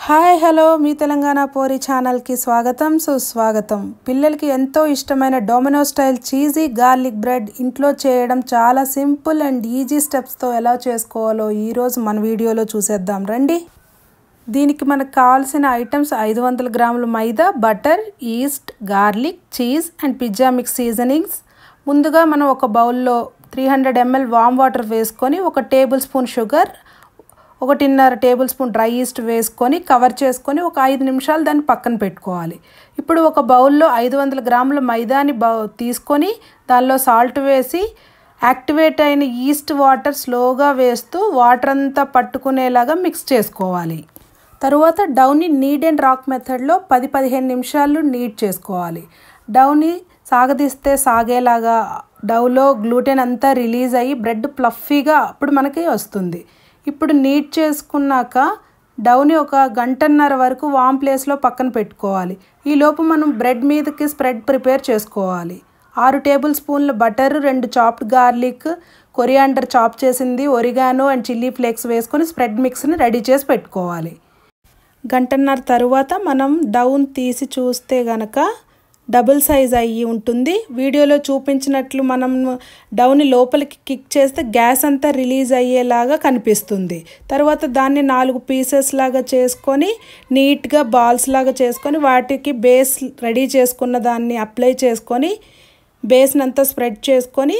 Hi hello మీ తెలంగాణ పోరి ఛానల్కి స్వాగతం సుస్వాగతం. పిల్లలకి ఎంతో ఇష్టమైన Domino style cheesy garlic bread ఇంట్లో చేయడం చాలా సింపుల్ అండ్ ఈజీ స్టెప్స్తో ఎలా చేసుకోవాలో ఈరోజు మన వీడియోలో చూసేద్దాం రండి. దీనికి మనకు కావాల్సిన ఐటమ్స్ 500 గ్రాముల maida, butter, yeast, garlic, cheese and pizza mix seasonings. ముందుగా మనం ఒక బౌల్లో 300 ml వామ్ వాటర్ వేసుకొని 1 table spoon sugar, 1.5 table spoon dry east వేసుకొని కవర్ చేసుకొని ఒక 5 నిమిషాలు దాన్ని పక్కన పెట్టుకోవాలి. ఇప్పుడు ఒక బౌల్లో 500 గ్రాముల మైదాని తీసుకొని దానిలో సాల్ట్ వేసి యాక్టివేట్ అయిన ఈస్ట్ వాటర్ స్లోగా వేస్తూ వాటర్ అంతా పట్టుకునేలాగా మిక్స్ చేసుకోవాలి. తరువాత డౌని నీడ్ అండ్ రాక్ మెథడ్లో 10-15 నిమిషాలు నీడ్ చేసుకోవాలి. డౌని సాగదీస్తే సాగేలాగా డౌలో గ్లూటెన్ అంతా రిలీజ్ అయ్యి బ్రెడ్ ప్లఫీగా అప్పుడు మనకి వస్తుంది. ఇప్పుడు నీట్ చేసుకున్నాక డౌని 1 గంటన్నర వరకు వామ్ ప్లేస్లో పక్కన పెట్టుకోవాలి. ఈలోపు మనం బ్రెడ్ మీదకి స్ప్రెడ్ ప్రిపేర్ చేసుకోవాలి. 6 టేబుల్ స్పూన్ల butter, 2 chopped garlic, coriander chop చేసింది, ఒరిగానో అండ్ చిల్లీ ఫ్లేక్స్ వేసుకొని స్ప్రెడ్ మిక్స్ని రెడీ చేసి పెట్టుకోవాలి. గంటన్నర తరువాత మనం డౌన్ తీసి చూస్తే గనక డబుల్ సైజ్ అయ్యి ఉంటుంది. వీడియోలో చూపించినట్లు మనం డౌని లోపలికి కిక్ చేస్తే గ్యాస్ అంతా రిలీజ్ అయ్యేలాగా కనిపిస్తుంది. తర్వాత దాన్ని 4 పీసెస్ లాగా చేసుకొని నీట్గా బాల్స్ లాగా చేసుకొని వాటికి బేస్ రెడీ చేసుకున్న దాన్ని అప్లై చేసుకొని బేస్ని అంతా స్ప్రెడ్ చేసుకొని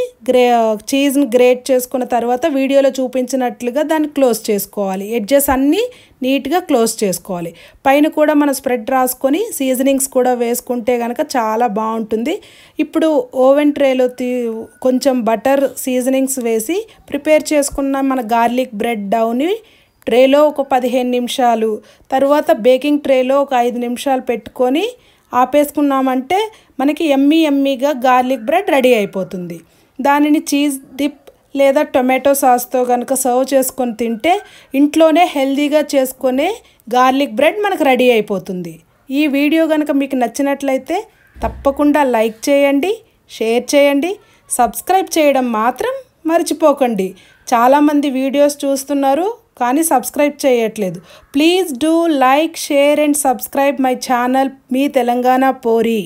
చీజ్ని గ్రేట్ చేసుకున్న తర్వాత వీడియోలో చూపించినట్లుగా దాన్ని క్లోజ్ చేసుకోవాలి. ఎడ్జెస్ అన్నీ నీట్గా క్లోజ్ చేసుకోవాలి. పైన కూడా మనం స్ప్రెడ్ రాసుకొని సీజనింగ్స్ కూడా వేసుకుంటే కనుక చాలా బాగుంటుంది. ఇప్పుడు ఓవెన్ ట్రేలో కొంచెం బటర్ సీజనింగ్స్ వేసి ప్రిపేర్ చేసుకున్న మన గార్లిక్ బ్రెడ్ డౌని ట్రేలో ఒక 15 నిమిషాలు, తర్వాత బేకింగ్ ట్రేలో ఒక 5 నిమిషాలు పెట్టుకొని ఆపేసుకున్నామంటే మనకి ఎమ్మీగా గార్లిక్ బ్రెడ్ రెడీ అయిపోతుంది. దానిని చీజ్ డిప్ లేదా టొమాటో సాస్తో కనుక సర్వ్ చేసుకొని తింటే ఇంట్లోనే హెల్తీగా చేసుకునే గార్లిక్ బ్రెడ్ మనకు రెడీ అయిపోతుంది. ఈ వీడియో కనుక మీకు నచ్చినట్లయితే తప్పకుండా లైక్ చేయండి, షేర్ చేయండి, సబ్స్క్రైబ్ చేయడం మాత్రం మర్చిపోకండి. చాలామంది వీడియోస్ చూస్తున్నారు కానీ సబ్స్క్రైబ్ చేయట్లేదు. Please do like, share and subscribe my channel మీ తెలంగాణ పోరి.